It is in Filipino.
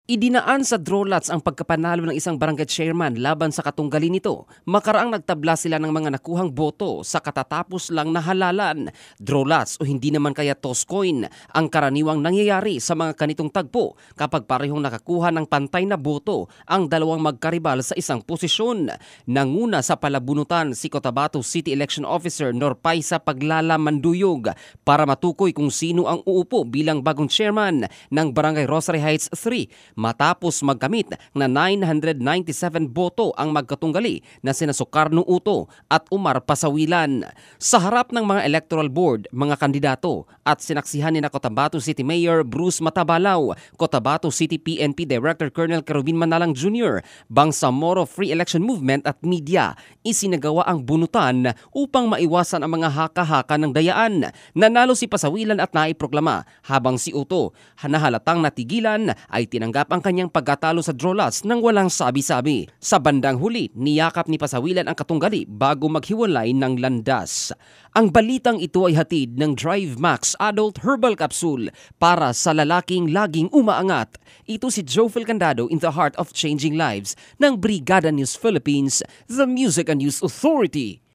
Idinaan sa Drolats ang pagkapanalo ng isang barangay chairman laban sa katunggali nito. Makaraang nagtabla sila ng mga nakuhang boto sa katatapos lang na halalan. Drolats o hindi naman kaya toss coin ang karaniwang nangyayari sa mga kanitong tagpo kapag parehong nakakuha ng pantay na boto ang dalawang magkaribal sa isang posisyon. Nanguna sa palabunutan si Cotabato City Election Officer Norpaisa Paglala Manduyog para matukoy kung sino ang uupo bilang bagong chairman ng Barangay Rosary Heights 3. Matapos magkamit na 997 boto ang magkatunggali na sina Sukarno Uto at Umar Pasawilan. Sa harap ng mga electoral board, mga kandidato at sinaksihan ni Cotabato City Mayor Bruce Matabalaw, Cotabato City PNP Director Colonel Kerubin Manalang Jr., Bangsamoro Free Election Movement at media, isinagawa ang bunutan upang maiwasan ang mga haka-haka ng dayaan. Nanalo si Pasawilan at naiproklama habang si Uto, nahalatang natigilan, ay tinanggap ang kanyang pagkatalo sa Drolats nang walang sabi-sabi. Sa bandang huli, niyakap ni Pasawilan ang katunggali bago maghiwalay ng landas. Ang balitang ito ay hatid ng Drive Max Adult Herbal Capsule para sa lalaking laging umaangat. Ito si Joe Candado in the heart of changing lives ng Brigada News Philippines, the Music and News Authority.